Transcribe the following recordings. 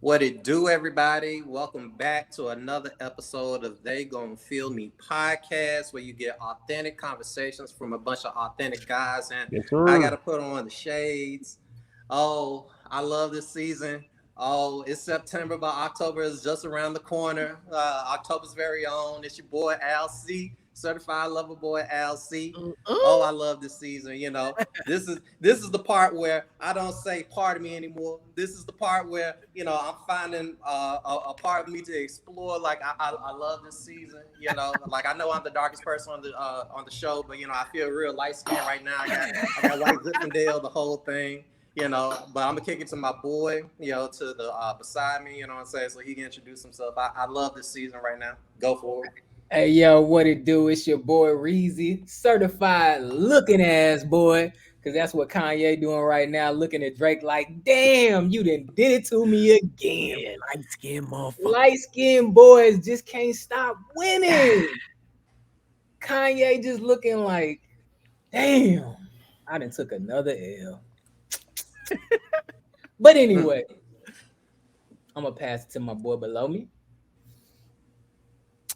What it do, everybody? Welcome back to another episode of They Gon' Feel Me podcast, where you get authentic conversations from a bunch of authentic guys. And Yes, I sir. got to put on the shades. Oh, I love this season. Oh, it's September, but October is just around the corner. October's very own. It's your boy Al C, certified lover boy Al C. Oh, Ooh. I love this season. This is the part where I don't say part of me anymore. This is the part where I'm finding a part of me to explore. Like I love this season. Like I know I'm the darkest person on the show, but I feel real light skinned right now. I got white Zinfandel, the whole thing. But I'm gonna kick it to my boy, to the beside me, what I'm saying, so he can introduce himself. I love this season right now. Go for it. Hey yo, what it do? It's your boy Reezy, certified looking ass boy, cause that's what Kanye doing right now, looking at Drake like, damn, you done did it to me again. Light skinned motherfucker. Light skinned boys just can't stop winning. Kanye just looking like, damn, I done took another L. But anyway, I'm gonna pass it to my boy below me.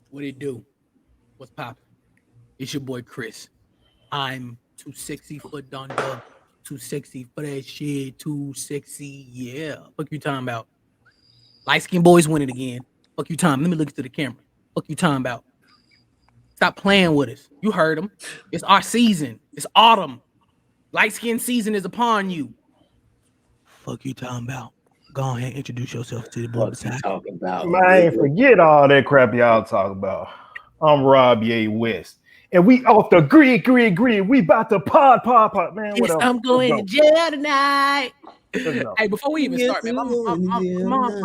What it do? What's poppin'? It's your boy Chris. I'm too sexy for Don Dub. Too sexy for that shit. Too sexy. Yeah. Fuck you talking about. Light skinned boys winning again. Fuck you talking. Let me look into the camera. Fuck you talking about. Stop playing with us. You heard him. It's our season. It's autumn. Light skin season is upon you. Fuck you talking about. Go ahead and introduce yourself to the boy What you beside you. talking about, Man, nigga? forget all that crap y'all talk about. I'm Robbie A. West. And we off the grid. We about to pod. Man, Yes, whatever. I'm Let's going to go. jail tonight. Let's go. Hey, before we even Yes, start, man, my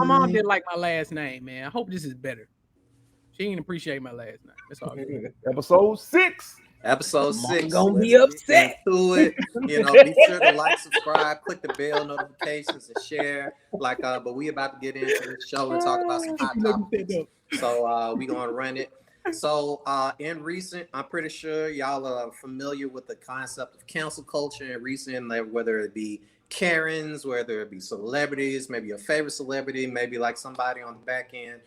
mom didn't like my last name, man. I hope this is better. She didn't appreciate my last name. That's all. Episode 6. Episode Mom 6. gonna Let's be upset. get into it. Be sure to like, subscribe, click the bell notifications, and share. But we about to get into the show and talk about some hot topics. So we gonna run it. So in recent, I'm pretty sure y'all are familiar with the concept of cancel culture in recent, like whether it be Karens, whether it be celebrities, maybe your favorite celebrity, maybe like somebody on the back end.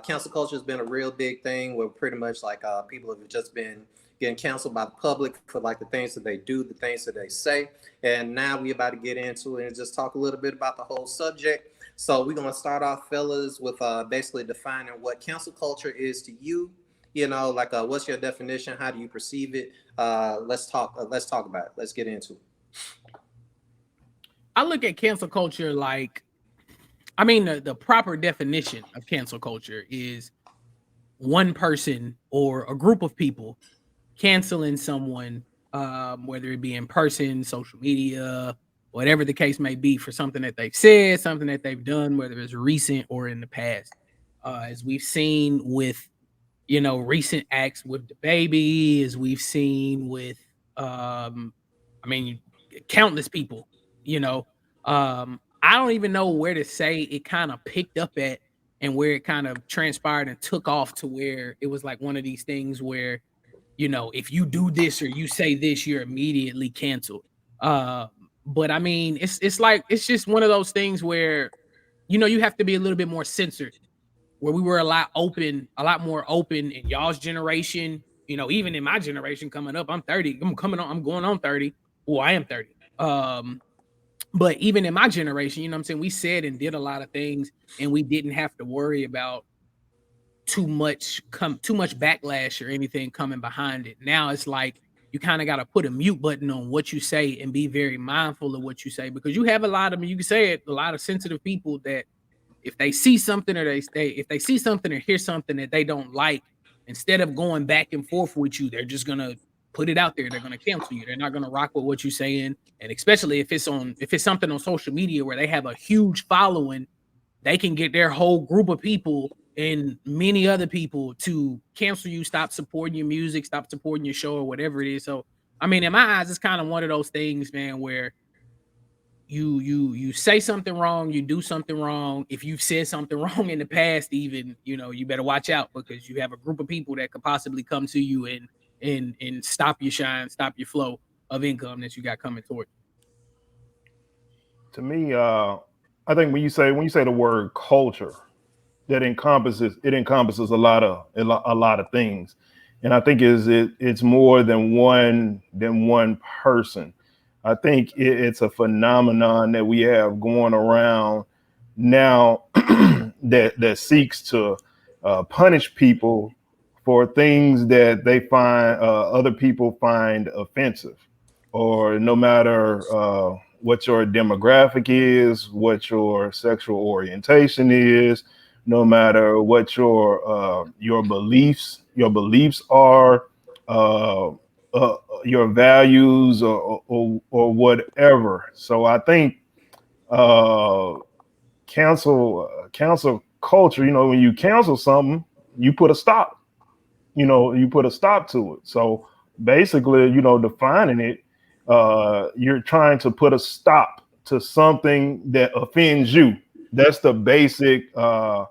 Cancel culture has been a real big thing where pretty much like people have just been getting canceled by the public for like the things that they do, the things that they say. And now we about to get into it and just talk a little bit about the whole subject. So we're gonna start off, fellas, with basically defining what cancel culture is to you. What's your definition? How do you perceive it? Let's talk. Let's talk about it. Let's get into it. I look at cancel culture like, I mean, the proper definition of cancel culture is one person or a group of people canceling someone, whether it be in person, social media, whatever the case may be, for something that they've said, something that they've done, whether it's recent or in the past. As we've seen with, recent acts with the baby, as we've seen with, I mean, countless people, you know. I don't even know where to say it kind of picked up at and where it kind of transpired and took off to where it was like one of these things where, if you do this or you say this, you're immediately canceled. Uh, but I mean, it's like it's just one of those things where, you have to be a little bit more censored. Where we were a lot more open in y'all's generation. Even in my generation coming up, I'm 30. I'm going on 30. Well, I am 30. But even in my generation, I'm saying, we said and did a lot of things, and we didn't have to worry about too much backlash or anything coming behind it. Now it's like you kind of got to put a mute button on what you say and be very mindful of what you say, because you have a lot of, you can say it, a lot of sensitive people that if they see something, or if they see something or hear something that they don't like, instead of going back and forth with you, they're just gonna put it out there. They're gonna cancel you. They're not gonna rock with what you're saying. And especially if it's something on social media where they have a huge following, they can get their whole group of people and many other people to cancel you, stop supporting your music, stop supporting your show, or whatever it is. So, I mean, in my eyes, it's kind of one of those things, man, where you say something wrong, you do something wrong. If you've said something wrong in the past, even, you better watch out, because you have a group of people that could possibly come to you and stop your shine, stop your flow of income that you got coming toward To me, I think when you say the word culture, that encompasses a lot of things, and I think it's more than one person. I think it's a phenomenon that we have going around now that seeks to punish people for things that they find other people find offensive, or no matter what your demographic is, what your sexual orientation is, no matter what your beliefs are, uh, your values, or whatever. So I think uh, cancel culture. You know, when you cancel something, you put a stop. You put a stop to it. So basically, defining it, you're trying to put a stop to something that offends you. That's the basic uh,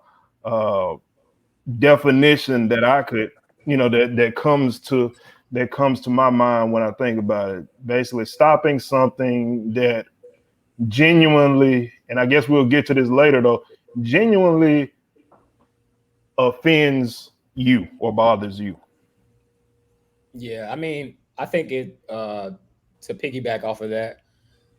definition that I could, that comes to my mind when I think about it. Basically, stopping something that genuinely, and I guess we'll get to this later though, genuinely offends you or bothers you. Yeah, I mean, I think it to piggyback off of that,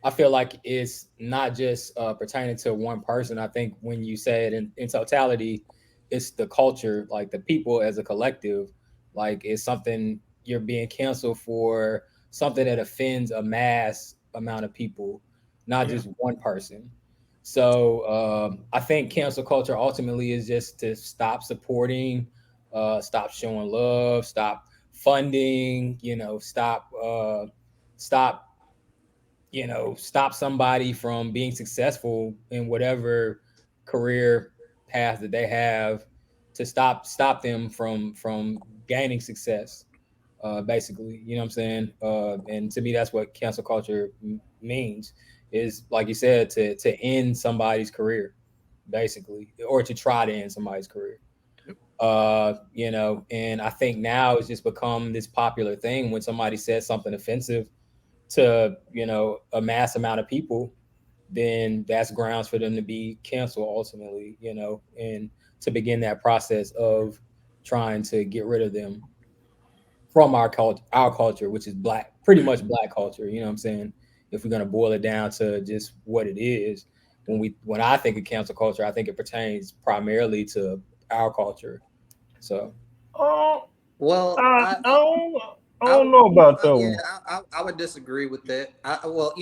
I feel like it's not just pertaining to one person. I think when you say it in totality, it's the culture, like the people as a collective. Like it's something you're being canceled for, something that offends a mass amount of people, not Yeah. just one person. So I think cancel culture ultimately is just to stop supporting, stop showing love, stop funding, stop stop somebody from being successful in whatever career path that they have, to stop them from gaining success, basically, you know what I'm saying. And to me, that's what cancel culture means, is like you said, to end somebody's career, basically, or to try to end somebody's career. And I think now it's just become this popular thing. When somebody says something offensive to a mass amount of people, then that's grounds for them to be canceled ultimately, and to begin that process of trying to get rid of them from our culture, which is black, pretty much black culture, you know what I'm saying. If we're going to boil it down to just what it is, when I think of cancel culture, I think it pertains primarily to our culture. So Oh, Well, I, I I don't, I I don't would, know about that yeah, one. I would disagree with that. Well,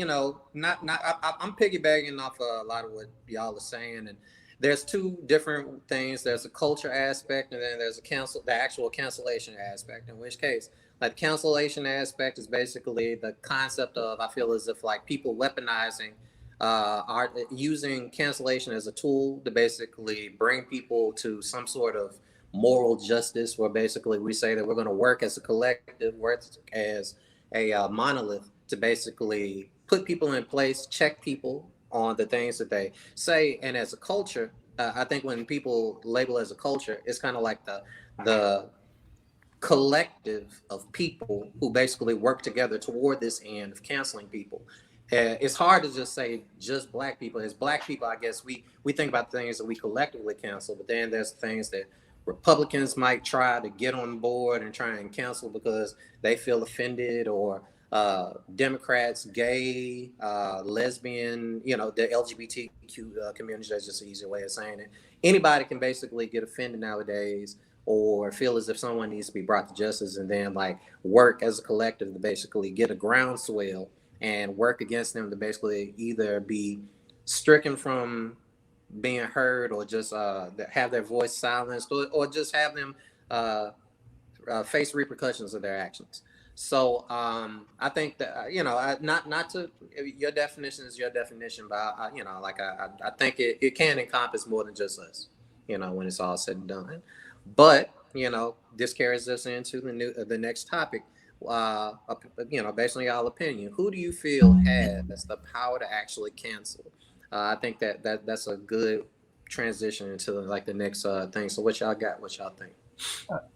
not I'm piggybacking off a lot of what y'all are saying, and there's two different things. There's a culture aspect, and then there's the actual cancellation aspect. In which case, like the cancellation aspect is basically the concept of, I feel as if like people weaponizing, are using cancellation as a tool to basically bring people to some sort of moral justice, where basically we say that we're going to work as a collective, work as a monolith to basically put people in place, check people on the things that they say. And as a culture, I think when people label as a culture, it's kind of like the collective of people who basically work together toward this end of canceling people. It's hard to just say just black people. As black people, I guess we think about things that we collectively cancel, but then there's things that Republicans might try to get on board and try and cancel because they feel offended, or Democrats, gay, lesbian, the LGBTQ community. That's just an easier way of saying it. Anybody can basically get offended nowadays, or feel as if someone needs to be brought to justice, and then like work as a collective to basically get a groundswell and work against them to basically either be stricken from being heard, or just have their voice silenced, or just have them uh, face repercussions of their actions. So I think that not to, your definition is your definition, but I think it can encompass more than just us. When it's all said and done, but this carries us into the next topic. Based on y'all opinion, who do you feel has the power to actually cancel? I think that's a good transition into like the next thing. So what y'all got? What y'all think?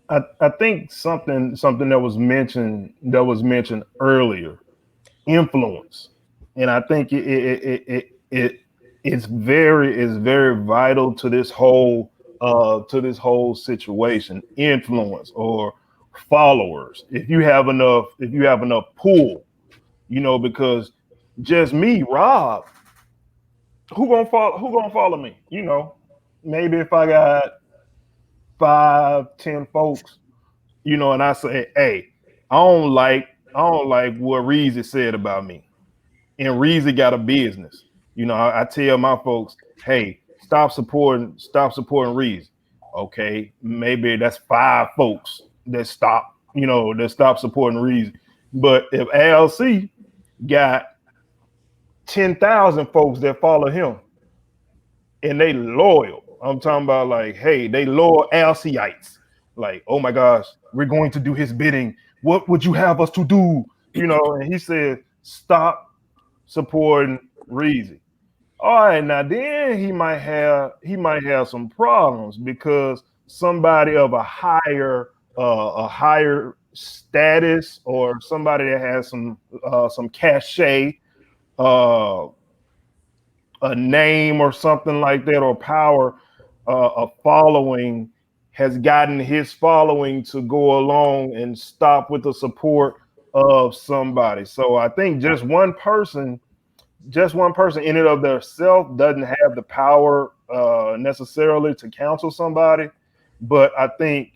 I think something that was mentioned earlier, influence, and I think it it's very vital to this whole situation. Influence or followers. If you have enough pull, because just me, Rob, who gonna follow me? Maybe if I got 5, 10 folks, and I say, hey, I don't like what Reezy said about me. And Reezy got a business. I tell my folks, hey, stop supporting Reezy. Okay, maybe that's 5 folks that stop supporting Reezy. But if ALC got 10,000 folks that follow him and they loyal, I'm talking about like, hey, they loyal ALCites. Like, oh my gosh, we're going to do his bidding. What would you have us to do? And he said, stop supporting Reezy. All right, now then he might have some problems because somebody of a higher status or somebody that has some cachet, uh, a name or something like that, or power, a following, has gotten his following to go along and stop with the support of somebody. So I think just one person in and of themselves doesn't have the power necessarily to counsel somebody. But I think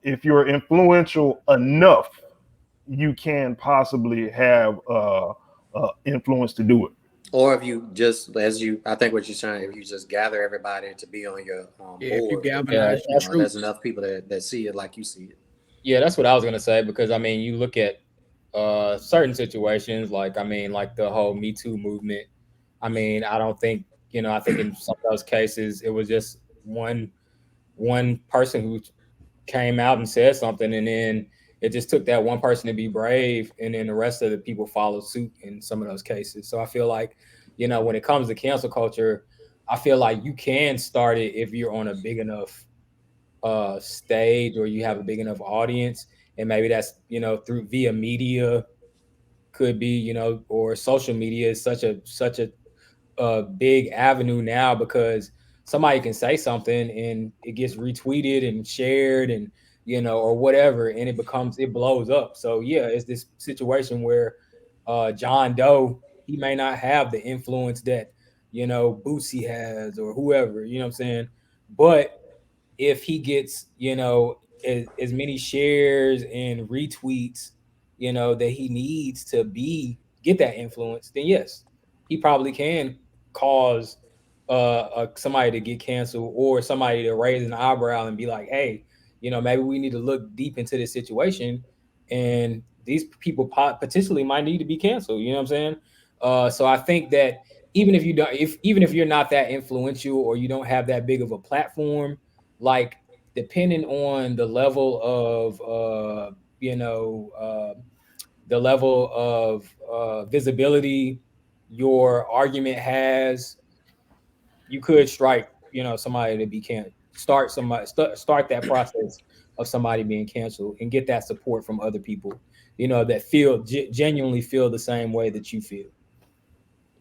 if you're influential enough, you can possibly have influence to do it. Or if you just, I think what you're saying, if you just gather everybody to be on your Yeah, if you board, galvanize Yeah, the troops. there's enough people that see it like you see it. Yeah, that's what I was gonna say, because I mean, you look at certain situations, like like the whole Me Too movement. I mean, I don't think, I think in some of those cases it was just one person who came out and said something, and then it just took that one person to be brave, and then the rest of the people followed suit in some of those cases. So I feel like, when it comes to cancel culture, I feel like you can start it if you're on a big enough stage, or you have a big enough audience, and maybe that's, through via media, could be, or social media is such a big avenue now, because somebody can say something and it gets retweeted and shared, and or whatever, and it blows up. So yeah, it's this situation where John Doe, he may not have the influence that Boosie has, or whoever, you know what I'm saying, but if he gets, as many shares and retweets, that he needs to get that influence, then yes, he probably can cause somebody to get canceled, or somebody to raise an eyebrow and be like, hey, maybe we need to look deep into this situation, and these people potentially might need to be canceled. You know what I'm saying? So I think that even if you're not that influential, or you don't have that big of a platform, like, depending on the level of visibility your argument has, you could strike somebody to be can start somebody start that process of somebody being canceled, and get that support from other people that genuinely feel the same way that you feel.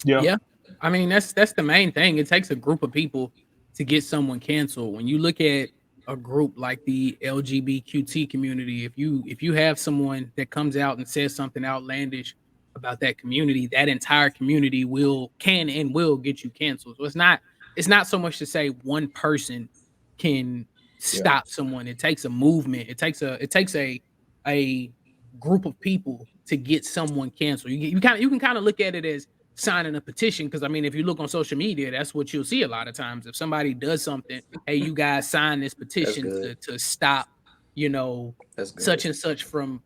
Yeah. I mean, that's the main thing. It takes a group of people to get someone canceled. When you look at a group like the LGBTQT community, if you have someone that comes out and says something outlandish about that community, that entire community can and will get you canceled. So it's not so much to say one person can stop someone. It takes a movement. It takes a group of people to get someone canceled. You can kind of look at it as signing a petition, because I mean, if you look on social media, that's what you'll see a lot of times. If somebody does something, hey, you guys sign this petition to stop, That's good. such and such from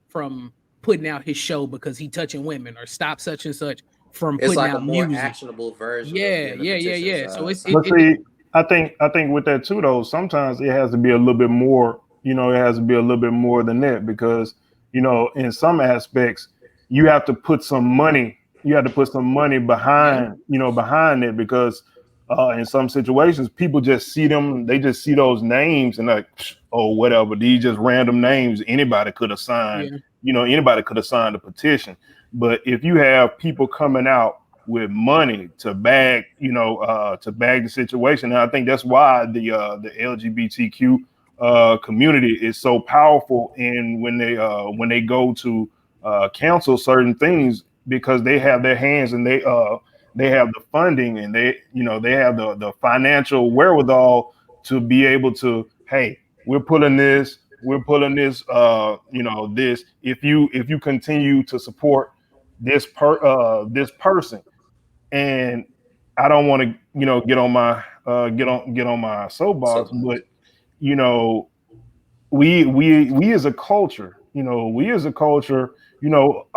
putting out his show because he touching women, or stop such and such from It's putting like a out more music. actionable version Yeah, of getting the yeah, yeah, petitions, yeah. So it's But signed. see, I think with that too, though, sometimes it has to be a little bit more. It has to be a little bit more than that, because in some aspects, you have to put some money. You have to put some money behind it, because in some situations, people just see them. They just see those names and like, oh, whatever. These just random names. Anybody could have signed. yeah, Anybody could have signed a petition. But if you have people coming out with money to bag, to bag the situation. And I think that's why the LGBTQ community is so powerful in when they go to cancel certain things, because they have their hands, and they have the funding, and they have the financial wherewithal to be able to, hey, we're pulling this, this, if you continue to support this person. And I don't want to, get on my soapbox, So but you know, we as a culture, a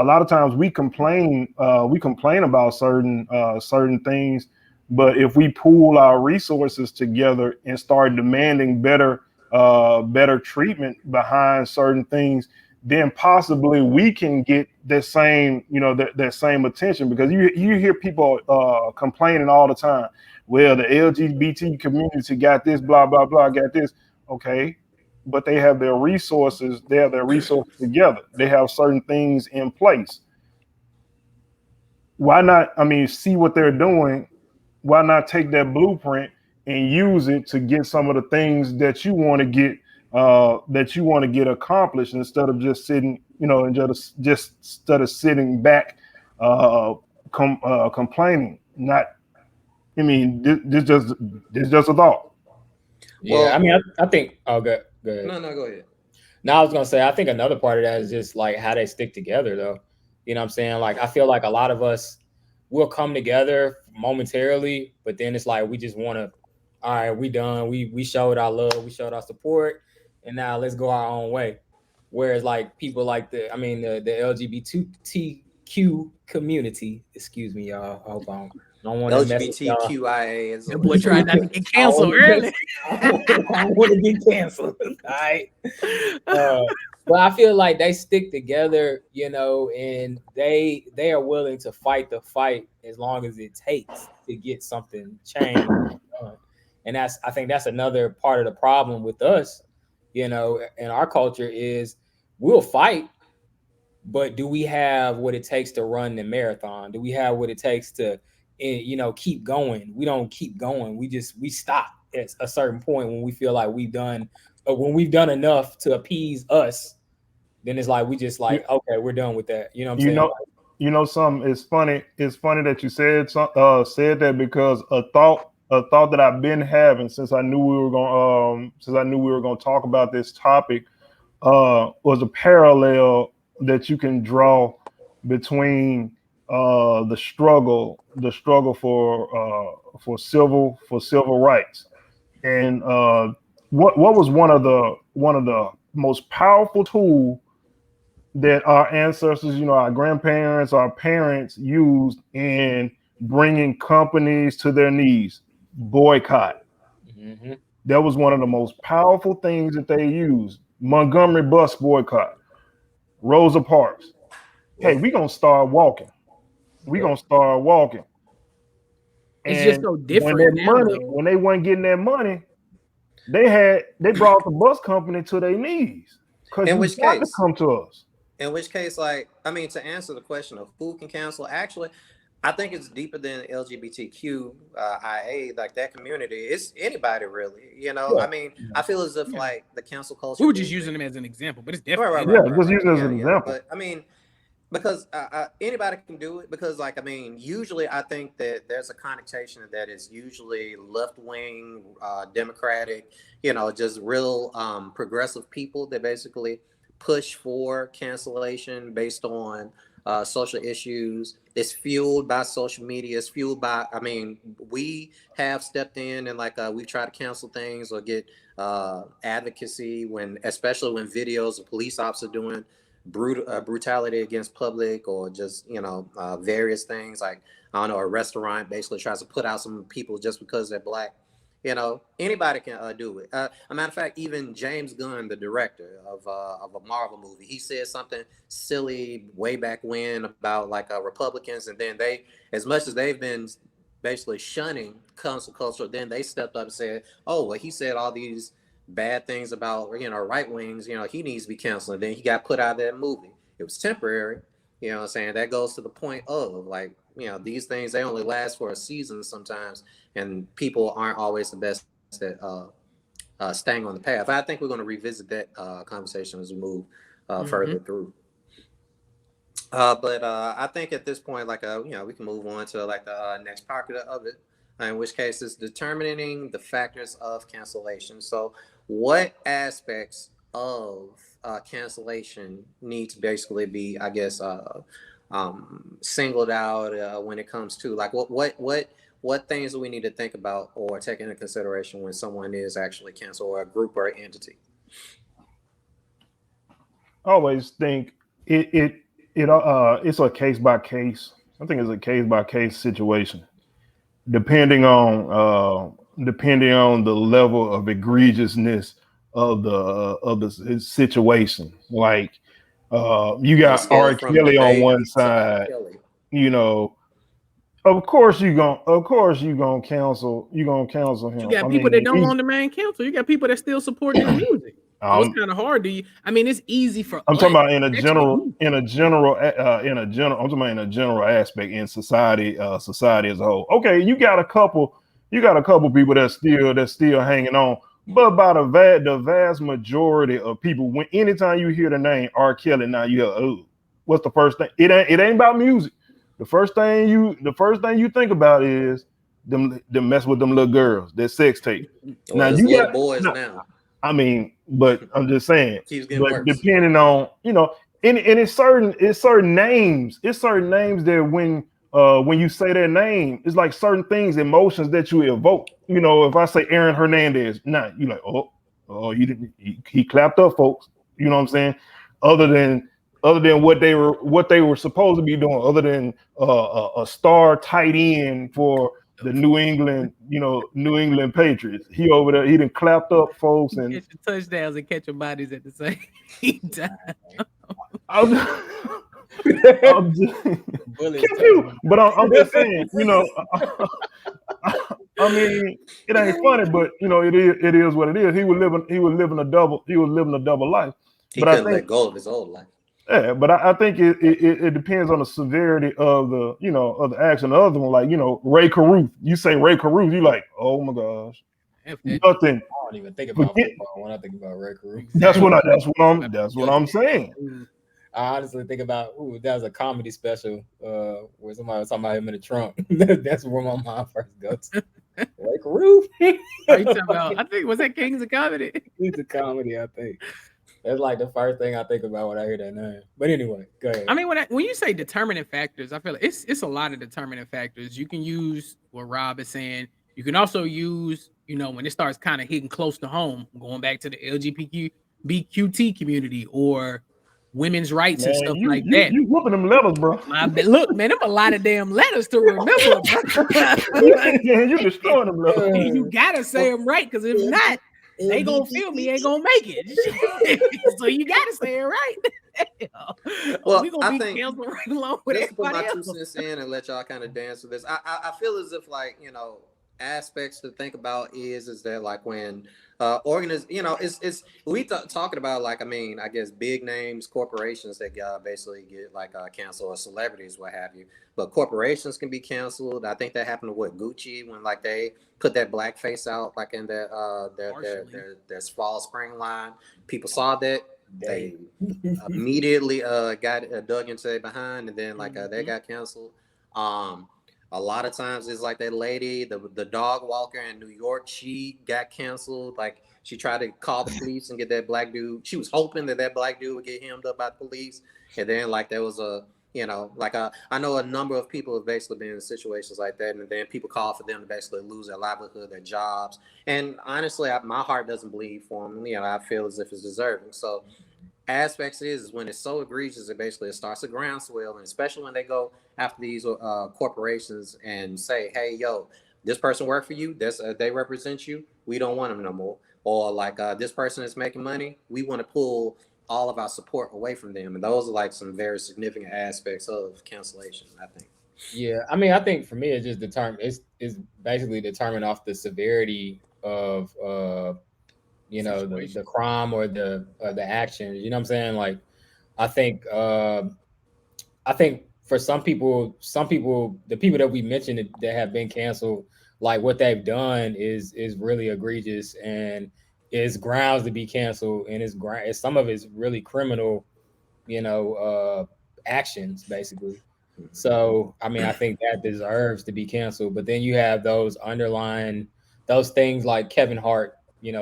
lot of times we complain about certain things, but if we pool our resources together and start demanding better treatment behind certain things, then possibly we can get that same, that same attention. Because you hear people complaining all the time, well, the LGBT community got this, blah blah blah, got this. Okay, but they have their resources together. They have certain things in place. Why not? I mean, see what they're doing. Why not take that blueprint and use it to get some of the things that you want to get accomplished, instead of just sitting, and just instead of sitting back, complaining. Not, I mean, this just a thought. Yeah, Well, I mean, I think. Oh, good. no, go ahead. No, I was gonna say, I think another part of that is just like how they stick together, though. You know what I'm saying? Like, I feel like a lot of us will come together momentarily, but then it's like we just want to, all right, we done. We showed our love, we showed our support, and now let's go our own way. Whereas like people like the LGBTQ community, excuse me, y'all. I hope I don't want to mess with y'all. LGBTQIA is That boy tried not to get I don't canceled wanna early. I don't want to get canceled. All right. But I feel like they stick together, and they are willing to fight the fight as long as it takes to get something changed done. And I think that's another part of the problem with us, in our culture, is we'll fight, but do we have what it takes to run the marathon? Do we have what it takes to, keep going? We don't keep going. We stop at a certain point when we feel like when we've done enough to appease us. Then it's like we just like, okay, we're done with that. You know what I'm You saying? know, something. It's funny. It's funny that you said that, because a thought that I've been having since I knew we were going to talk about this topic, was a parallel that you can draw between the struggle for civil rights, and what was one of the most powerful tools that our ancestors, our grandparents, our parents used in bringing companies to their knees: boycott. Mm-hmm. That was one of the most powerful things that they used. Montgomery bus boycott, Rosa Parks. Hey, we're gonna start walking. We're gonna start walking. It's just And so when different that now, money, though. when they weren't getting that money, they brought the bus company to their knees. Because In you which got to case, come to us. like, I mean, to answer the question of who can cancel, actually, I think it's deeper than LGBTQ IA, like that community. It's anybody really, Yeah. I mean, I feel as if Yeah. like the cancel culture We were just movement. using them as an example, but it's Right, definitely Yeah, just using it as yeah, an example. But I mean, because anybody can do it. Because, like, I mean, usually I think that there's a connotation that is usually left wing, democratic, just real progressive people that basically push for cancellation based on social issues. It's fueled by social media. It's fueled by, I mean, we have stepped in and like we've tried to cancel things or get advocacy especially when videos of police officers doing brutality against public, or just various things, like, I don't know, a restaurant basically tries to put out some people just because they're black. Anybody can do it. A matter of fact, even James Gunn, the director of a Marvel movie, he said something silly way back when about like Republicans, and then they, as much as they've been basically shunning cancel culture, then they stepped up and said, "Oh, well, he said all these bad things about right wings. He needs to be canceled." And then he got put out of that movie. It was temporary, You know what I'm saying? That goes to the point of like, these things, they only last for a season sometimes, and people aren't always the best at staying on the path. I think we're going to revisit that conversation as we move further through. But I think at this point, like, we can move on to like the next part of it, in which case is determining the factors of cancellation. So, what aspects of cancellation need to basically be, I guess, singled out when it comes to like what things do we need to think about or take into consideration when someone is actually canceled, or a group or entity? I always think it's a case by case. I think it's a case by case situation, depending on the level of egregiousness of the situation. Like you got R. Kelly on one side, you know. Of course you gonna cancel him. You got people that don't want the man cancel. You got people that still support his music. So it's kind of hard. It's easy for. I'm talking about in a general aspect in society, society as a whole. Okay, you got a couple people that's still hanging on, but by the vast majority of people, when anytime you hear the name R. Kelly, now you hear, what's the first thing? It ain't about music. The first thing you think about is them mess with them little girls, that sex tape. Well, now you got boys now. I mean, but I'm just saying. But worse. Depending on and it's certain names. It's certain names that when you say their name, it's like certain things, emotions that you evoke. If I say Aaron Hernandez, you like, you didn't. He clapped up, folks. You know what I'm saying? Other than what they were supposed to be doing, other than a star tight end for the New England Patriots. He over there, he done clapped up folks and catch touchdowns and catching bodies at the same time. I'm just saying, I mean, it ain't funny, but it is what it is. He was living a double life. He couldn't let go of his old life. Yeah, but I think it depends on the severity of the action. The other one, like Ray Caruth. You say Ray Caruth, you like, oh my gosh, nothing. I don't even think about football when I think about Ray Caruth. That's what I'm saying. I honestly think about that was a comedy special where somebody was talking about him in the trunk. That's where my mind first goes. Ray Caruth. Are you talking about? I think was that Kings of Comedy. Kings of Comedy, I think. That's like the first thing I think about when I hear that name. But anyway, go ahead. I mean, when you say determining factors, I feel like it's a lot of determining factors. You can use what Rob is saying. You can also use, when it starts kind of hitting close to home, going back to the LGBTQT community or women's rights and stuff like that. You whooping them letters, bro. Look, man, them a lot of damn letters to remember. You destroying them letters. You gotta say them right, because if not, they gonna feel me ain't gonna make it. So you gotta say it right. Well, we gonna be canceled right along with everybody else. Put my 2 cents in and let y'all kind of dance with this. I feel as if like aspects to think about is that like when it's we talking about like I guess big names, corporations that basically get like canceled, or celebrities, what have you. But corporations can be canceled. I think that happened to Gucci when like they put that blackface out like in their fall spring line. People saw that. They immediately got dug into their behind, and then like they got canceled. A lot of times it's like that lady, the dog walker in New York, she got canceled. Like she tried to call the police and get that black dude. She was hoping that black dude would get hemmed up by the police. And then like there was I know a number of people have basically been in situations like that. And then people call for them to basically lose their livelihood, their jobs. And honestly, my heart doesn't bleed for them. I feel as if it's deserving. So aspects is when it's so egregious, it starts a groundswell, and especially when they go after these corporations and say, hey, yo, this person worked for you, they represent you, we don't want them no more. Or like this person is making money, we want to pull all of our support away from them. And those are like some very significant aspects of cancellation, I think. Yeah, I mean, I think for me it's just it's basically determined off the severity of the crime or the action. You know what I'm saying? Like I think I think for some people, the people that we mentioned that have been canceled, like what they've done is really egregious and is grounds to be canceled, and some of it's really criminal, actions basically. So I mean, I think that deserves to be canceled. But then you have those things like Kevin Hart,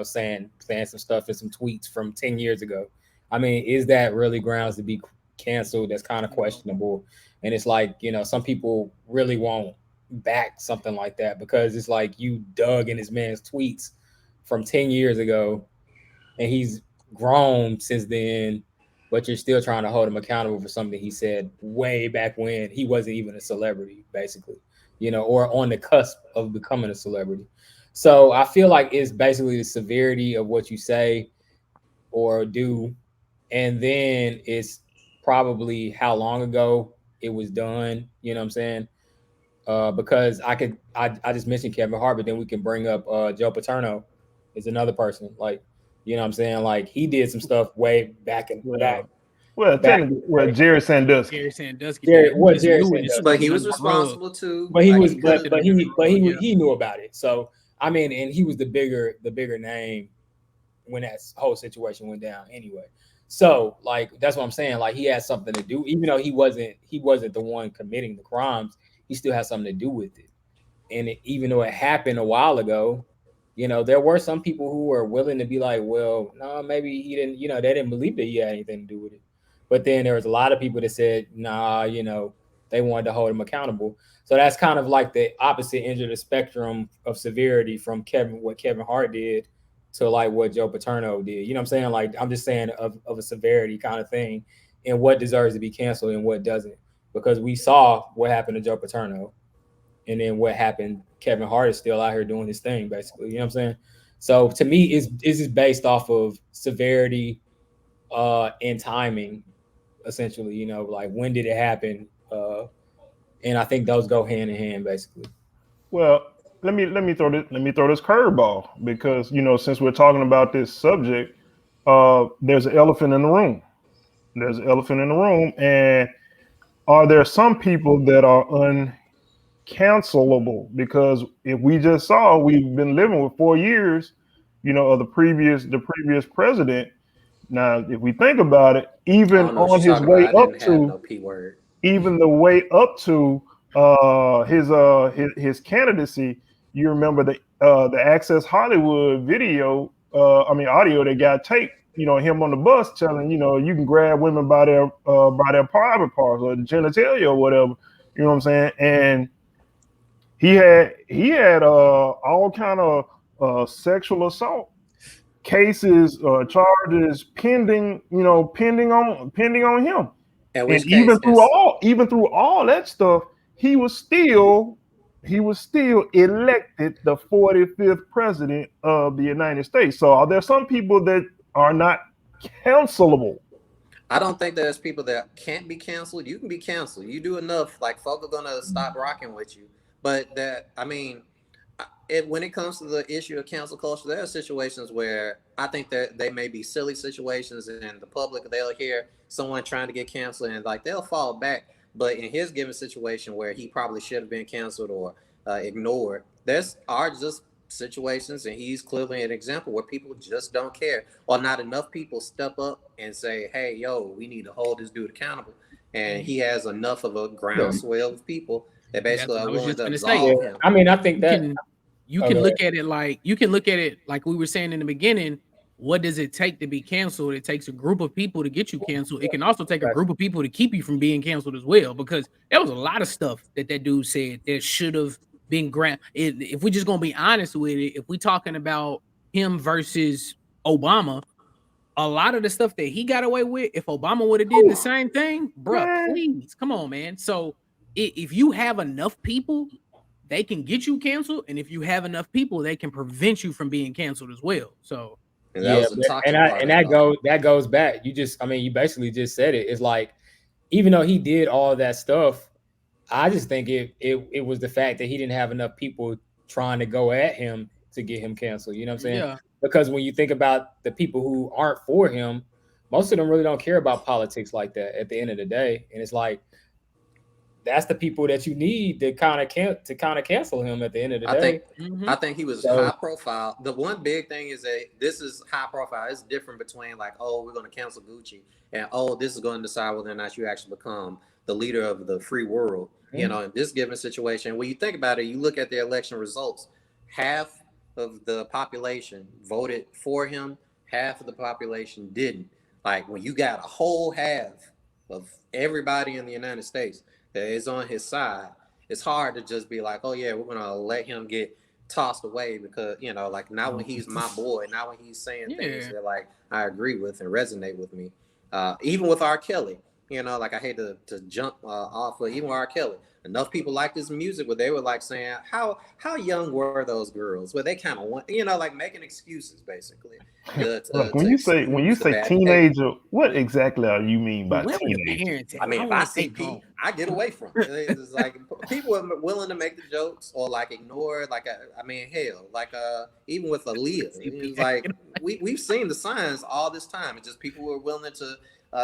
saying some stuff in some tweets from 10 years ago. I mean, is that really grounds to be canceled? That's kind of questionable. And it's like, some people really won't back something like that because it's like you dug in this man's tweets from 10 years ago and he's grown since then, but you're still trying to hold him accountable for something he said way back when he wasn't even a celebrity, basically, or on the cusp of becoming a celebrity. So I feel like it's basically the severity of what you say or do, and then it's probably how long ago it was done. You know what I'm saying? Because I just mentioned Kevin Hart, but then we can bring up Joe Paterno is another person. Like, you know what I'm saying? Like he did some stuff way back and back. Well, Back technically, Jerry Sandusky. Jerry Sandusky Jerry, did. what Just Jerry knew it and Sandusky. But swept he it was under the rug. responsible too. But he Like, was, he but could've- he knew about it. So I mean, and he was the bigger name when that whole situation went down anyway. So like that's what I'm saying. Like he had something to do, even though he wasn't the one committing the crimes. He still had something to do with it. And even though it happened a while ago, there were some people who were willing to be like, well, no, maybe he didn't. They didn't believe that he had anything to do with it. But then there was a lot of people that said, nah, they wanted to hold him accountable. So that's kind of like the opposite end of the spectrum of severity from what Kevin Hart did to like what Joe Paterno did. You know what I'm saying? Like I'm just saying of a severity kind of thing and what deserves to be canceled and what doesn't. Because we saw what happened to Joe Paterno and then what happened. Kevin Hart is still out here doing his thing, basically. You know what I'm saying? So to me, is based off of severity and timing, essentially. Like when did it happen? And I think those go hand in hand, basically. Well, let me throw this curveball because since we're talking about this subject, there's an elephant in the room. There's an elephant in the room, and are there some people that are uncancelable? Because if we just saw, we've been living with 4 years, of the previous president. Now, if we think about it, I even don't know what on you're his talking about. way I up didn't have to no P word. even the way up to his candidacy, you remember the Access Hollywood video, audio that got taped. Him on the bus telling you can grab women by their private parts or the genitalia or whatever. You know what I'm saying? And he had all kind of sexual assault cases, charges pending on him. In And which case, even through all that stuff, he was still elected the 45th president of the United States. So are there some people that are not cancelable? I don't think there's people that can't be canceled. You can be canceled. You do enough, like folk are gonna stop rocking with you. But when it comes to the issue of cancel culture, there are situations where I think that they may be silly situations, and the public they'll hear someone trying to get canceled and like they'll fall back. But in his given situation where he probably should have been canceled or ignored, there's are just situations, and he's clearly an example where people just don't care, or not enough people step up and say, "Hey, yo, we need to hold this dude accountable." And he has enough of a groundswell of people that That's basically what are I was willing just to gonna say. Yeah. absolve him. I mean, I think You that can you Oh, can go look at it like we were saying in the beginning. What does it take to be canceled? It takes a group of people to get you canceled. It can also take a Right. group of people to keep you from being canceled as well, because there was a lot of stuff that dude said that should have been grant. If we just gonna be honest with it, if we talking about him versus Obama, a lot of the stuff that he got away with, if Obama would have did the same thing, bruh, Man, please, come on, man. So if you have enough people, they can get you canceled, and if you have enough people, they can prevent you from being canceled as well. So And that Yeah, was the toxic part and of it all. that goes back. You basically just said it. It's like even though he did all that stuff, I just think it was the fact that he didn't have enough people trying to go at him to get him canceled. You know what I'm saying? yeah, Because when you think about the people who aren't for him, most of them really don't care about politics like that at the end of the day. And it's like that's the people that you need to kind of cancel him at the end of the day. I think he was high profile. The one big thing is that this is high profile. It's different between like, oh, we're going to cancel Gucci, and oh, this is going to decide whether or not you actually become the leader of the free world. You know, in this given situation, when you think about it, you look at the election results. Half of the population voted for him. Half of the population didn't. Like when you got a whole half of everybody in the United States that is on his side, it's hard to just be like, oh yeah, we're gonna let him get tossed away because, you know, like not when he's my boy, not when he's saying things that like I agree with and resonate with me. Even with R. Kelly, you know, like I hate to jump off, but even with R. Kelly, enough people like this music where they were like saying, how young were those girls? Where they kind of want, you know, like making excuses basically. Look, when you say teenager, what exactly are you mean by teenager? I mean, if I see Pete, I get away from it. It's like people are willing to make the jokes or like ignore it. Like I mean, hell, like even with Aaliyah, it's like we've seen the signs all this time. It's just people were willing to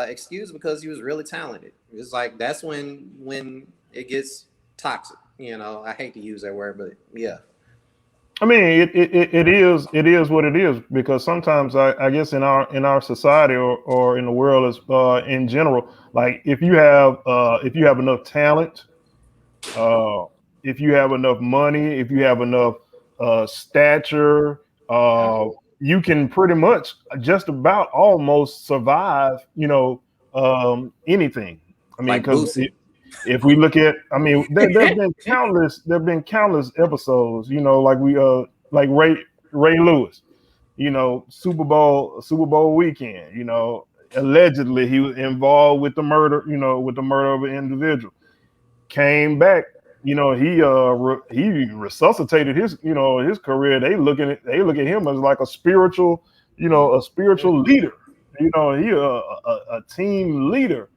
excuse because he was really talented. It's like that's when it gets toxic. You know, I hate to use that word, but yeah. I mean, it is what it is, because sometimes I guess in our society or in the world as in general, like if you have enough talent, if you have enough money, if you have enough stature, you can pretty much just about almost survive, you know, anything. I mean, because if we look at, I mean, there've been countless episodes, you know, like like Ray Lewis, you know, Super Bowl weekend, you know, allegedly he was involved with the murder, you know, with the murder of an individual. Came back, you know, he resuscitated his, you know, his career. They look at him as like a spiritual, you know, a spiritual leader. You know, he a team leader.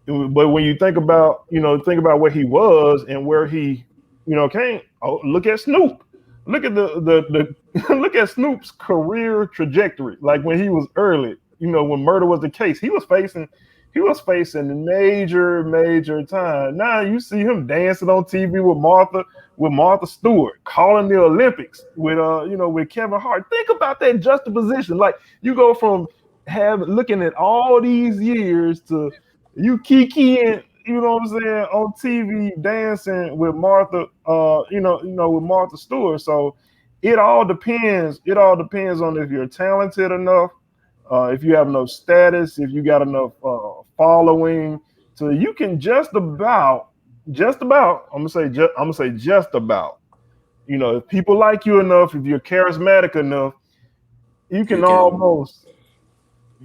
But when you think about what he was and where he, you know, came. Oh, look at Snoop. Look at the look at Snoop's career trajectory. Like when he was early, you know, when murder was the case, he was facing major time. Now you see him dancing on TV with Martha Stewart, calling the Olympics with with Kevin Hart. Think about that juxtaposition. Like you go from looking at all these years to you kikiing, you know what I'm saying, on TV dancing with Martha, with Martha Stewart. So it all depends. It all depends on if you're talented enough, if you have enough status, if you got enough following, so you can just about. I'm gonna say just about. You know, if people like you enough, if you're charismatic enough, you can almost.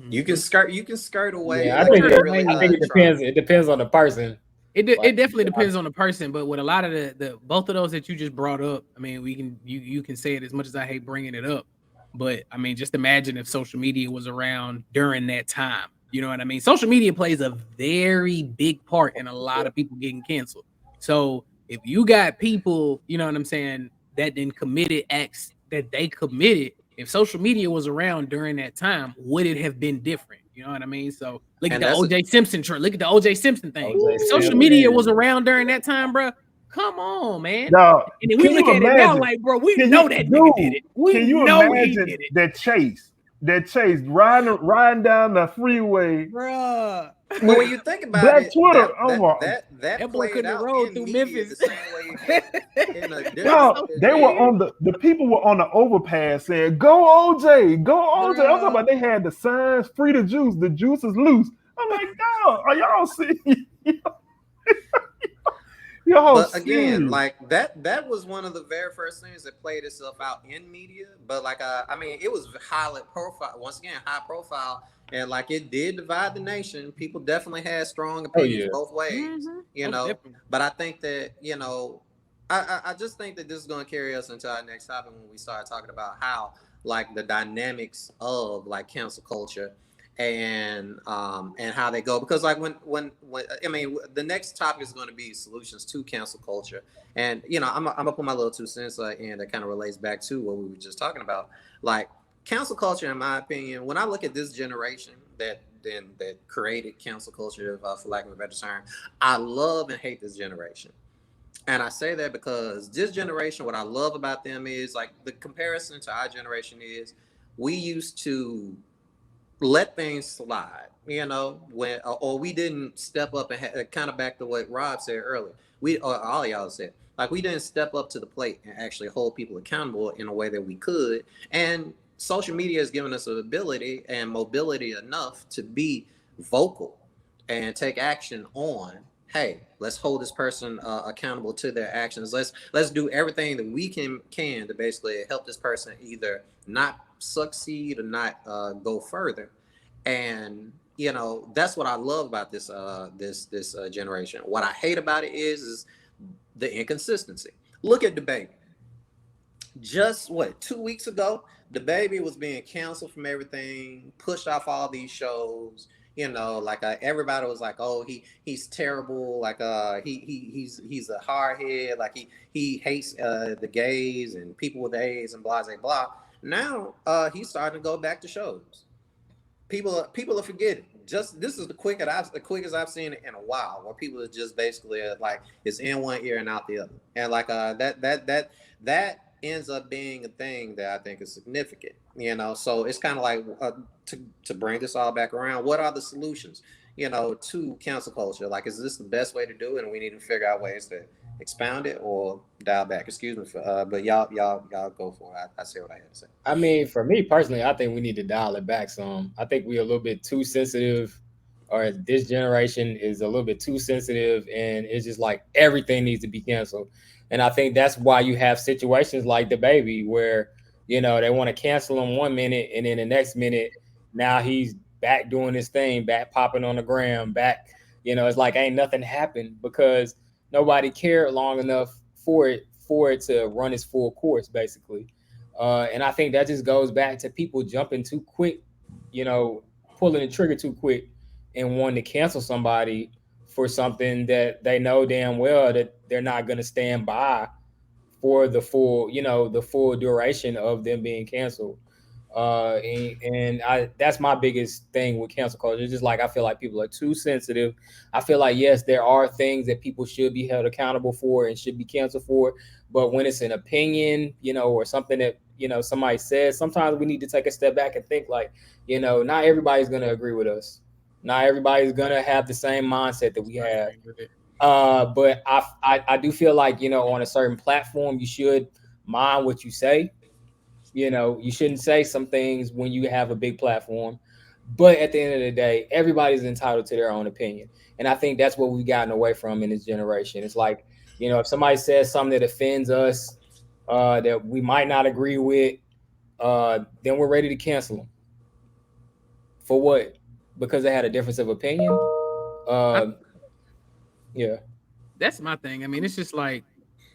You can skirt away. Yeah, I think it depends. It depends on the person. It definitely depends on the person, but with a lot of the both of those that you just brought up, I mean, you can say it as much as I hate bringing it up, but I mean, just imagine if social media was around during that time. You know what I mean? Social media plays a very big part in a lot of people getting canceled. So if you got people, you know what I'm saying, that then committed acts that they committed, if social media was around during that time, would it have been different? You know what I mean? So look at the OJ Simpson trend. Look at the OJ Simpson thing. If social media was around during that time, bro, come on, man. No, and then we look at it now like, bro, we know that nigga did it. Can you imagine that Chase riding down the freeway, bro? But when you think about Black it, Twitter, that boy couldn't have rolled through Memphis. No, they were on the people were on the overpass saying, "Go OJ, go OJ." I'm talking about they had the signs, "Free the juice is loose." I'm like, "Dog, are y'all see?" But again, like that was one of the very first things that played itself out in media. But like I mean, it was high profile. Once again, high profile, and like it did divide the nation. People definitely had strong opinions both ways, you know. But I think that, you know, I just think that this is going to carry us into our next topic when we start talking about how like the dynamics of like cancel culture and how they go, because like when I mean the next topic is going to be solutions to cancel culture, and you know I'm gonna put my little 2 cents in that kind of relates back to what we were just talking about. Like cancel culture, in my opinion, when I look at this generation that that created cancel culture, for lack of a better term. I love and hate this generation. And I say that because this generation, what I love about them is like the comparison to our generation is we used to let things slide, when or we didn't step up and kind of back to what Rob said earlier. We or all y'all said like we didn't step up to the plate and actually hold people accountable in a way that we could. And social media has given us the ability and mobility enough to be vocal and take action on. Hey, let's hold this person accountable to their actions. Let's do everything that we can to basically help this person either not succeed or not go further. And that's what I love about this generation. What I hate about it is the inconsistency. Look at DaBaby. Just 2 weeks ago, DaBaby was being canceled from everything, pushed off all these shows. Like everybody was like, "Oh, he's terrible. Like he's a hardhead. Like he hates the gays and people with AIDS and blah blah blah." Now he's starting to go back to shows. People are forgetting. Just this is the quickest I've seen it in a while, where people are just basically like it's in one ear and out the other, and like that ends up being a thing that I think is significant. So it's kind of like to bring this all back around. What are the solutions? To cancel culture? Like, is this the best way to do it, and we need to figure out ways to expound it or dial back? Excuse me, but y'all go for it. I say what I had to say. I mean, for me personally, I think we need to dial it back some. I think we're a little bit too sensitive, or this generation is a little bit too sensitive, and it's just like everything needs to be canceled. And I think that's why you have situations like DaBaby where, they want to cancel him 1 minute, and then the next minute, now he's back doing his thing, back popping on the gram, back, it's like ain't nothing happened because nobody cared long enough for it to run its full course, basically. And I think that just goes back to people jumping too quick, pulling the trigger too quick and wanting to cancel somebody for something that they know damn well that they're not going to stand by for the full duration of them being canceled. And that's my biggest thing with cancel culture. It's just like I feel like people are too sensitive. I feel like yes, there are things that people should be held accountable for and should be canceled for, but when it's an opinion, or something that somebody says, sometimes we need to take a step back and think like, not everybody's gonna agree with us. Not everybody's gonna have the same mindset that we have. But I do feel like on a certain platform, you should mind what you say. You shouldn't say some things when you have a big platform, but at the end of the day, everybody's entitled to their own opinion. And I think that's what we've gotten away from in this generation. It's like, if somebody says something that offends us, that we might not agree with, then we're ready to cancel them. For what? Because they had a difference of opinion? Yeah. That's my thing. I mean, it's just like,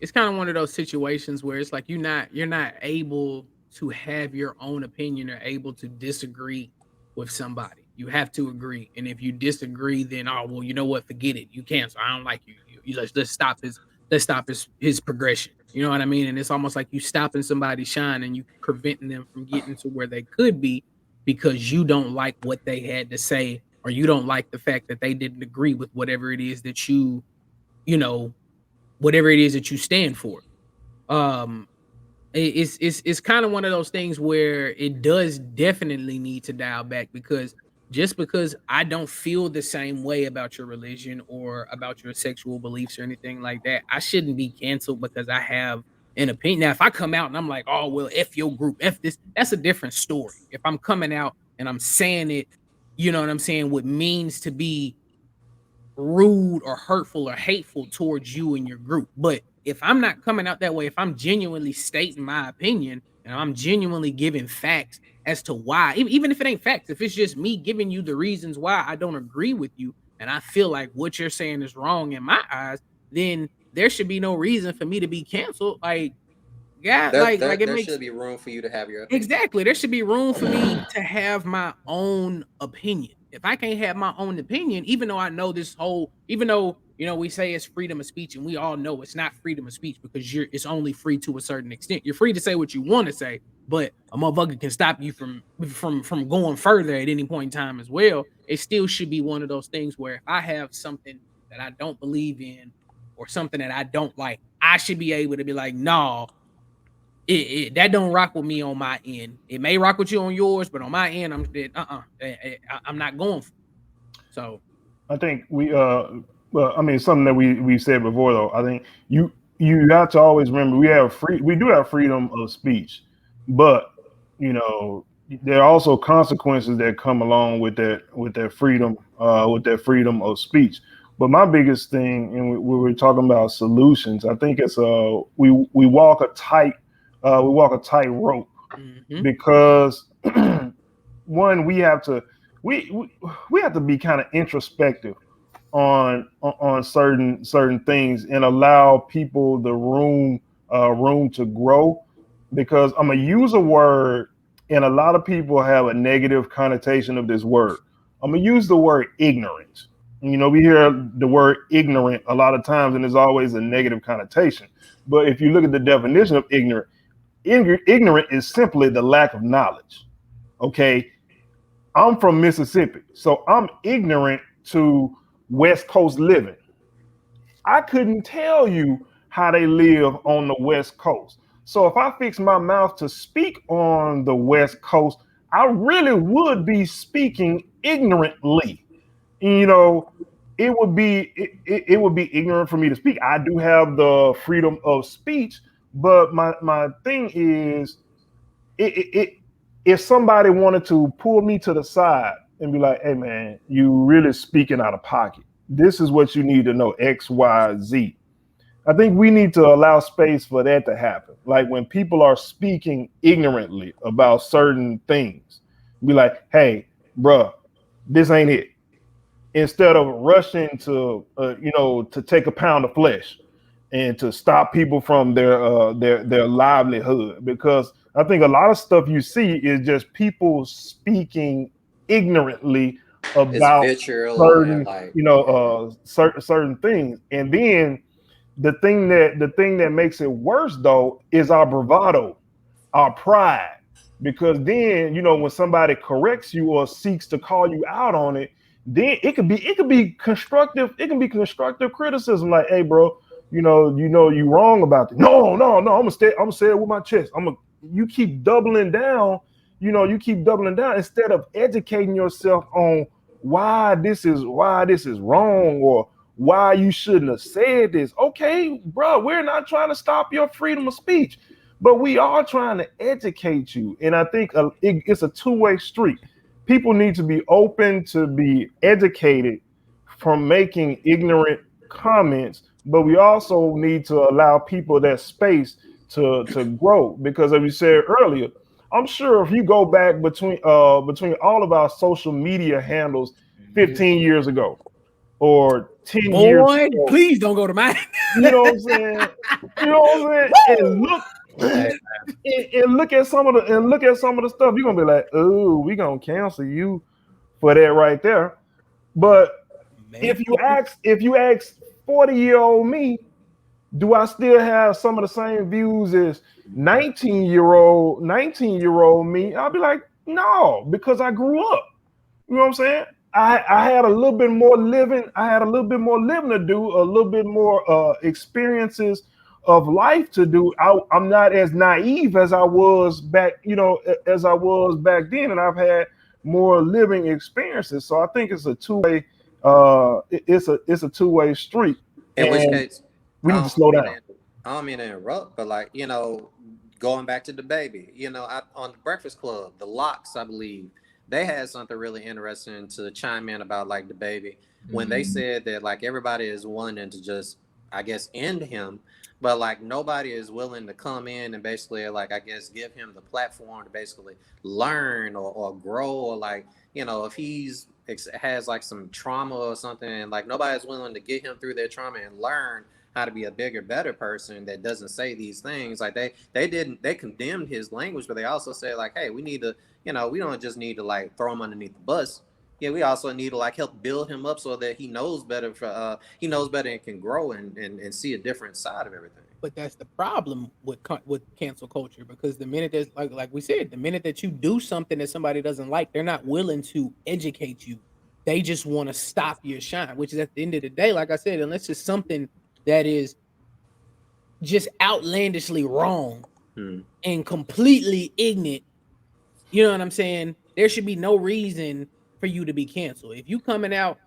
it's kind of one of those situations where it's like you're not able to have your own opinion or able to disagree with somebody. You have to agree, and if you disagree, then well, you know what? Forget it. You cancel. I don't like you. Let's stop his progression. You know what I mean? And it's almost like you stopping somebody's shine and you preventing them from getting to where they could be because you don't like what they had to say, or you don't like the fact that they didn't agree with whatever it is that whatever it is that you stand for. It's kind of one of those things where it does definitely need to dial back, because just because I don't feel the same way about your religion or about your sexual beliefs or anything like that, I shouldn't be canceled because I have an opinion. Now, if I come out and I'm like, oh, well, F your group, F this, that's a different story. If I'm coming out and I'm saying it, you know what I'm saying, what means to be rude or hurtful or hateful towards you and your group. But if I'm not coming out that way, if I'm genuinely stating my opinion and I'm genuinely giving facts as to why, even if it ain't facts, if it's just me giving you the reasons why I don't agree with you and I feel like what you're saying is wrong in my eyes, then there should be no reason for me to be canceled. Like, yeah, there should be room for you to have your opinion. Exactly. There should be room for me to have my own opinion. If I can't have my own opinion, even though I know even though, we say it's freedom of speech and we all know it's not freedom of speech because it's only free to a certain extent. You're free to say what you want to say, but a motherfucker can stop you from going further at any point in time as well. It still should be one of those things where if I have something that I don't believe in or something that I don't like, I should be able to be like, no, that don't rock with me on my end. It may rock with you on yours, but on my end, I'm not going for it. So I think well, I mean, something that we said before though. I think you have to always remember we do have freedom of speech, but you know there are also consequences that come along with that freedom of speech. But my biggest thing, and we were talking about solutions, I think it's we walk a tight rope because one we have to be kind of introspective on certain things and allow people the room to grow, because I'm gonna use a word and a lot of people have a negative connotation of this word. I'm gonna use the word ignorance. You know, we hear the word ignorant a lot of times and there's always a negative connotation, but if you look at the definition of ignorant is simply the lack of knowledge. Okay, I'm from Mississippi, so I'm ignorant to West Coast living. I couldn't tell you how they live on the West Coast. So if I fix my mouth to speak on the West Coast, I really would be speaking ignorantly. You know, it would be ignorant for me to speak. I do have the freedom of speech, but my thing is it if somebody wanted to pull me to the side and be like, hey man, you really speaking out of pocket. This is what you need to know, X, Y, Z. I think we need to allow space for that to happen. Like when people are speaking ignorantly about certain things, be like, hey, bruh, this ain't it. Instead of rushing to, to take a pound of flesh and to stop people from their livelihood, because I think a lot of stuff you see is just people speaking ignorantly It's about vitriol and certain, like certain things, and then the thing that makes it worse though is our bravado, our pride, because then when somebody corrects you or seeks to call you out on it, then it could be constructive. It can be constructive criticism, like, hey, bro, you wrong about it. No, I'm gonna say it with my chest. You keep doubling down. You keep doubling down instead of educating yourself on why this is wrong, or why you shouldn't have said this. Okay, bro, we're not trying to stop your freedom of speech, but we are trying to educate you. And I think it's a two-way street. People need to be open to be educated from making ignorant comments, but we also need to allow people that space to grow. Because as we said earlier, I'm sure if you go back between all of our social media handles 15 years ago or 10 years boy, ago, please don't go to mine. you know what I'm saying? You know what I'm saying? And look and look at some of the stuff, you're gonna be like, oh, we gonna cancel you for that right there. But Man, if you ask 40-year-old me, do I still have some of the same views as 19-year old me? I'll be like, no, because I grew up. You know what I'm saying? I had a little bit more living. I had a little bit more living to do, a little bit more experiences of life to do. I'm not as naive as I was back, then, and I've had more living experiences. So I think it's a two-way. It's a two-way street, in which and case we I need to don't slow mean down. to, I don't mean to interrupt, but like, going back to the baby, on the Breakfast Club, the Locks, I believe, they had something really interesting to chime in about like the baby when they said that like everybody is wanting to just, I guess, end him, but like nobody is willing to come in and basically like, I guess, give him the platform to basically learn or grow, or like, if has like some trauma or something, and like nobody's willing to get him through their trauma and learn how to be a bigger, better person that doesn't say these things. Like they condemned his language, but they also said like, hey, we need to, we don't just need to like throw him underneath the bus. Yeah, we also need to like help build him up so that he knows better and can grow and see a different side of everything. But that's the problem with cancel culture, because the minute there's like we said, the minute that you do something that somebody doesn't like, they're not willing to educate you. They just want to stop your shine, which is at the end of the day, like I said, unless it's something that is just outlandishly wrong and completely ignorant, you know what I'm saying? There should be no reason for you to be canceled. If you coming out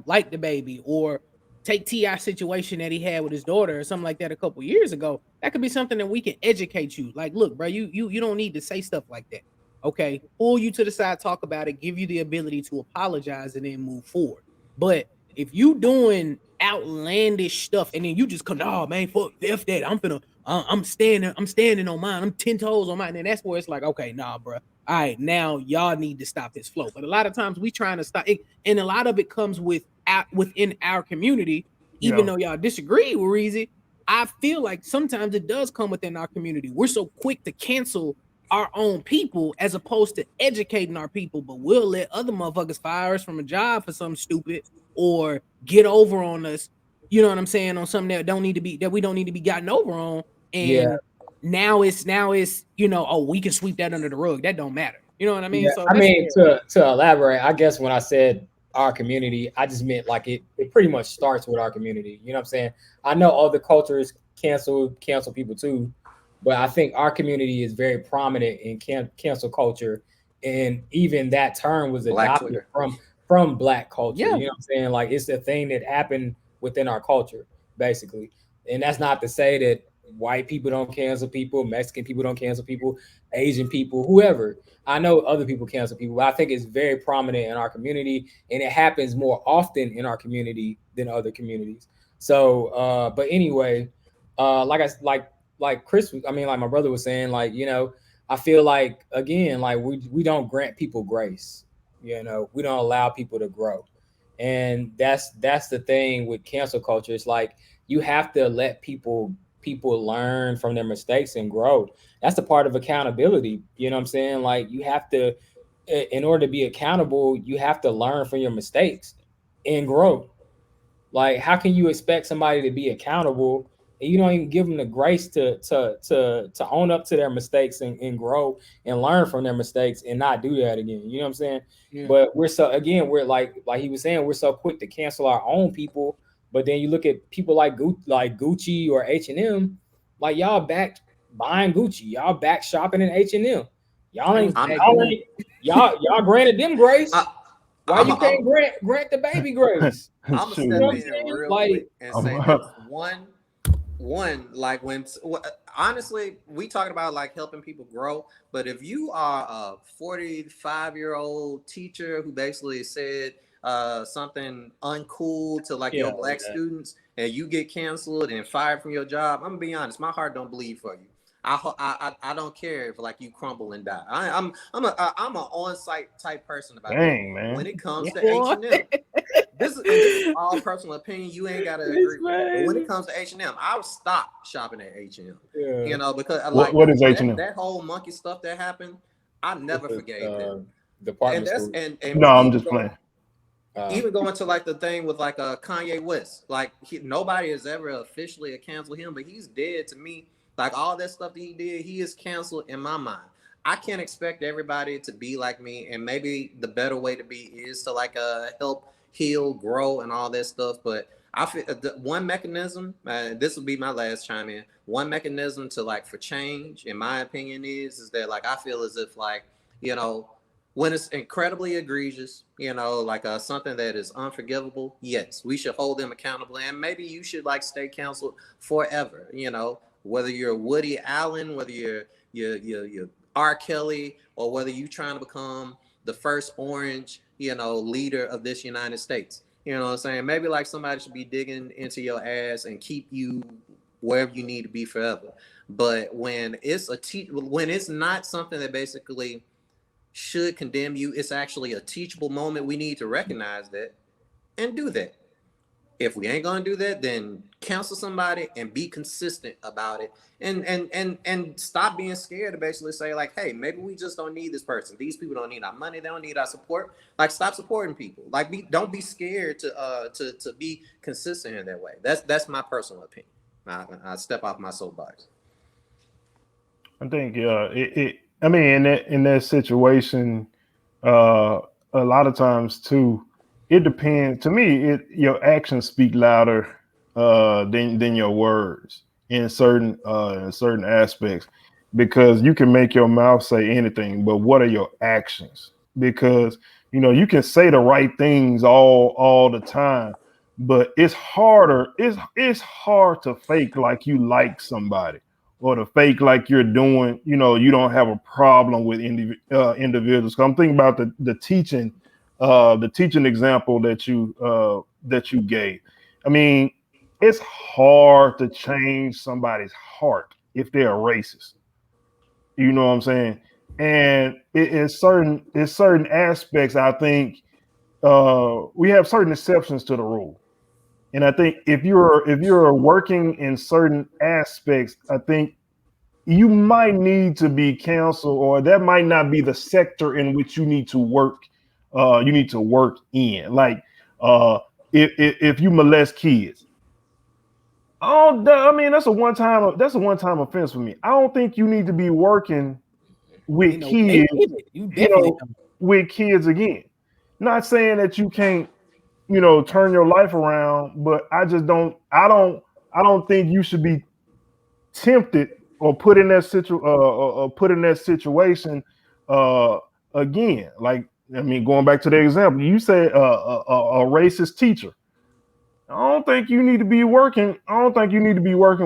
like the baby, or take T.I. situation that he had with his daughter or something like that a couple years ago, that could be something that we can educate you. Like, look, bro, you don't need to say stuff like that. Okay, pull you to the side, talk about it, give you the ability to apologize, and then move forward. But if you doing outlandish stuff and then you just come, oh man, fuck F that, I'm standing on mine, I'm 10 toes on mine, and that's where it's like, okay, nah, bro. All right, now y'all need to stop this flow. But a lot of times we trying to stop it, and a lot of it comes within our community. Even though y'all disagree with Reezy, I feel like sometimes it does come within our community. We're so quick to cancel our own people as opposed to educating our people, but we'll let other motherfuckers fire us from a job for something stupid or get over on us. You know what I'm saying? On something that we don't need to be gotten over on. And now it's oh, we can sweep that under the rug. That don't matter. You know what I mean? Yeah, So I mean, to elaborate, I guess when I said our community, I just meant like it pretty much starts with our community. You know what I'm saying? I know other cultures cancel people too, but I think our community is very prominent in cancel culture, and even that term was adopted from Black culture. Yeah. You know what I'm saying? Like, it's a thing that happened within our culture, basically. And that's not to say that white people don't cancel people, Mexican people don't cancel people, Asian people, whoever. I know other people cancel people, but I think it's very prominent in our community, and it happens more often in our community than other communities. So, but anyway, like Chris, I mean, like my brother was saying, like, I feel like, again, like we don't grant people grace. We don't allow people to grow, and that's the thing with cancel culture. It's like you have to let people learn from their mistakes and grow. That's the part of accountability. You know what I'm saying? Like, you have to, in order to be accountable, you have to learn from your mistakes and grow. Like, how can you expect somebody to be accountable and you don't even give them the grace to own up to their mistakes and grow and learn from their mistakes and not do that again? You know what I'm saying? Yeah. But we're like he was saying, we're so quick to cancel our own people. But then you look at people like Gucci or H&M, like, y'all back buying Gucci, y'all back shopping in H&M. Y'all granted them grace. Why you can't grant the baby grace? I'm gonna step in real quick and say this. One, like, honestly, we talking about like helping people grow, but if you are a 45-year-old teacher who basically said something uncool to like your Black students, and you get canceled and fired from your job, I'm gonna be honest, my heart don't bleed for you. I don't care if like you crumble and die. I'm an on-site type person about that. Man. When it comes to H&M, this is all personal opinion. You ain't gotta agree with it. But when it comes to H&M, I'll stop shopping at H&M. Yeah. Because like what is H&M? That whole monkey stuff that happened, I never forgave him. Department store. No, I'm just playing. Even going to like the thing with like Kanye West, like nobody has ever officially canceled him, but he's dead to me. Like, all that stuff that he did, he is canceled in my mind. I can't expect everybody to be like me, and maybe the better way to be is to like help heal, grow, and all that stuff. But I feel one mechanism, this will be my last chime in. One mechanism to like for change, in my opinion, is that like I feel as if like, when it's incredibly egregious, like something that is unforgivable, yes, we should hold them accountable, and maybe you should like stay canceled forever. Whether you're Woody Allen, whether you're R. Kelly, or whether you're trying to become the first orange, leader of this United States. You know what I'm saying? Maybe like somebody should be digging into your ass and keep you wherever you need to be forever. But when it's when it's not something that basically should condemn you, it's actually a teachable moment. We need to recognize that and do that. If we ain't gonna do that, then counsel somebody and be consistent about it, and stop being scared to basically say like, hey, maybe we just don't need this person. These people don't need our money. They don't need our support. Like, stop supporting people. Like, don't be scared to be consistent in that way. That's my personal opinion. I step off my soapbox. I think I mean, in that situation, uh, a lot of times too, it depends. To me, your actions speak louder than your words in certain aspects, because you can make your mouth say anything, but what are your actions? Because you can say the right things all the time, but it's hard to fake like you like somebody, or to fake like you're doing, you don't have a problem with individuals. 'Cause I'm thinking about the teaching example that you gave. I mean, it's hard to change somebody's heart if they're a racist. You know what I'm saying? And in certain aspects, I think we have certain exceptions to the rule. And I think if you're working in certain aspects, I think you might need to be counseled, or that might not be the sector in which you need to work. You need to work in, like, if you molest kids. Oh, I mean, that's a one time offense for me. I don't think you need to be working with They kids, did it. You you definitely know, with kids again. Not saying that you can't turn your life around, but I don't think you should be tempted or put in that situation uh again. Like, I mean, going back to the example, you said a racist teacher. I don't think you need to be working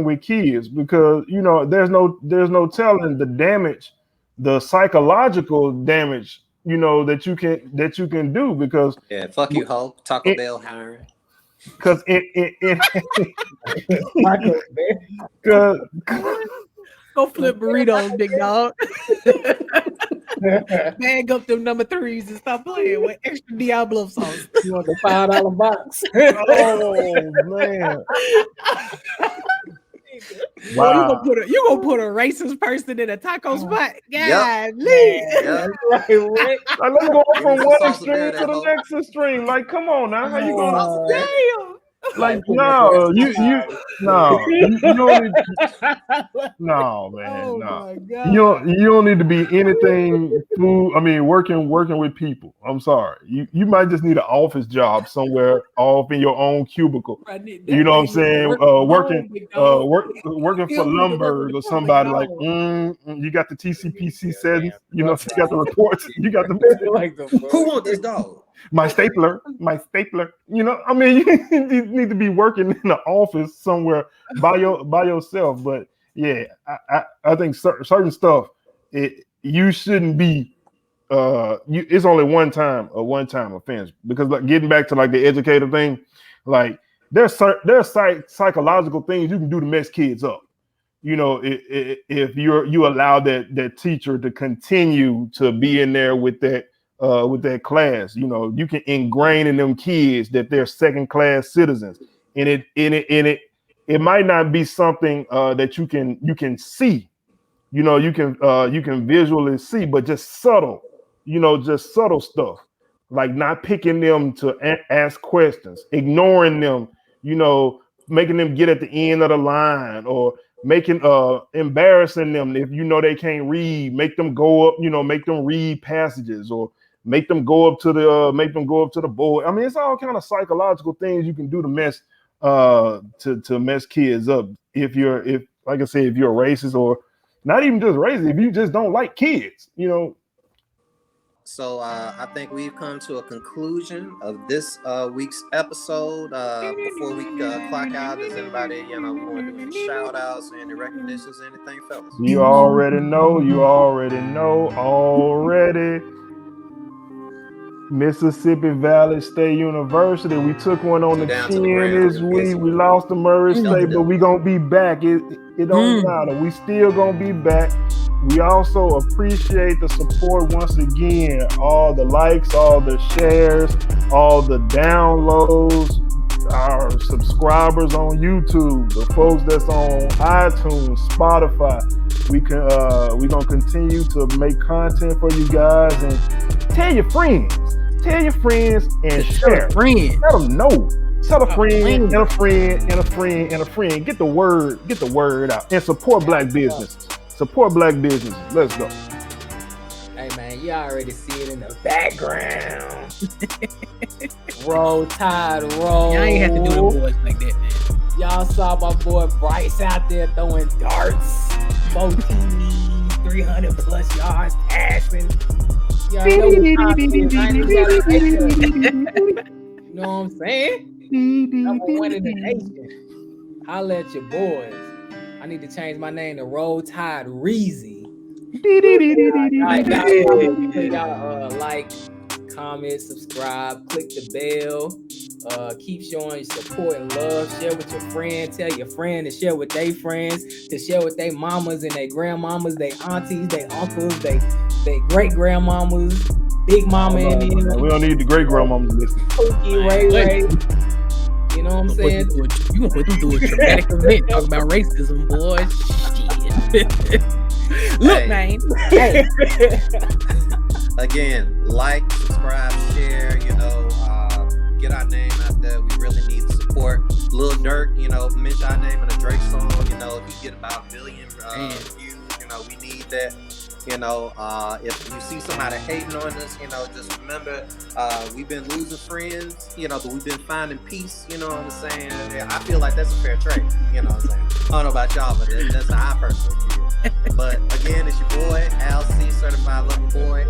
with kids, because there's no telling the damage, the psychological damage, that you can do, because Yeah, fuck you, Hulk. Taco it, Bell hiring. because it Michael, man. because go flip burritos, big dog. Bag up them number threes and stop playing with extra Diablo sauce. You want the $5 box? oh man, Boy, wow. you gonna put a racist person in a taco spot? God, Yep. Right, Rick. Like, let's go Give me from some one salsa extreme there, to that the Hulk. next extreme. Like, come on now, how you gonna Salsa there. damn. like? Put No, that you don't need. No, man, Oh no. my You god. don't need to be anything food. I mean, working with people. I'm sorry. You might just need an office job somewhere off in your own cubicle. Right, that You know what I'm man saying? work from Working home, big dog. working for Still need to work with Lumberg the or public, somebody, like, dog. you got the TCPC Yeah, settings. damn, You truck got the driver. reports. You got the Like the Who fuck? want this dog? my stapler. I mean, you need to be working in the office somewhere by yourself. But yeah, I think certain stuff, you shouldn't be. It's only a one time offense, because, like, getting back to, like, the educator thing, like, there's psychological things you can do to mess kids up. If you allow that teacher to continue to be in there with that class, you can ingrain in them kids that they're second class citizens, and it might not be something that you can see, you can visually see, but just subtle stuff, like not picking them to ask questions, ignoring them, you know, making them get at the end of the line, or making embarrassing them if they can't read, make them go up, make them read passages, or make them go up to the board. I mean, it's all kind of psychological things you can do to mess kids up, if like I said, if you're a racist, or not even just racist, if you just don't like kids. So I think we've come to a conclusion of this week's episode. Before we clock out, does anybody, we want to do any shout outs, any recognitions, anything, fellas? You already know. Mississippi Valley State University. We took one on the Down to the chin ground. this week. We lost to Murray State, but we gonna be back. It don't matter. We still gonna be back. We also appreciate the support once again. All the likes, all the shares, all the downloads, our subscribers on YouTube, the folks that's on iTunes, Spotify. We gonna continue to make content for you guys, and tell your friends and share. Friends. Let them know. Tell a friend playing. and a friend and a friend and a friend. Get the word out and support black businesses. Support black businesses. Let's go. Hey man, you already see it in the background. Roll Tide, roll. Y'all ain't have to do them boys like that, man. Y'all saw my boy Bryce out there throwing darts, 4 TDs, 300 plus yards passing. Y'all know what time it is. I ain't even gotta say that. You know what I'm saying? Number one in the nation. Holla at your boys. I need to change my name to Roll Tide Reezy. Y'all like, comment, subscribe, click the bell. Keep showing your support and love. Share with your friends. Tell your friend to share with their friends. To share with their mamas and their grandmamas, their aunties, their uncles, their great grandmamas, big mama and them. We don't need the great grandmama to listen. Pookie, Ray. You know what I'm saying? You gonna put them through a traumatic event talking about racism, boy. Shit. Look, Hey. man. Hey. Again, like, subscribe, share, get our name out there. We really need the support. Lil Durk, mention our name in a Drake song, he get about 1 billion views, we need that. If you see somebody hating on us, just remember, we've been losing friends, but we've been finding peace, you know what I'm saying? I feel like that's a fair trade, you know what I'm saying? I don't know about y'all, but that's how I personally feel. But again, it's your boy, Al C, certified lover boy,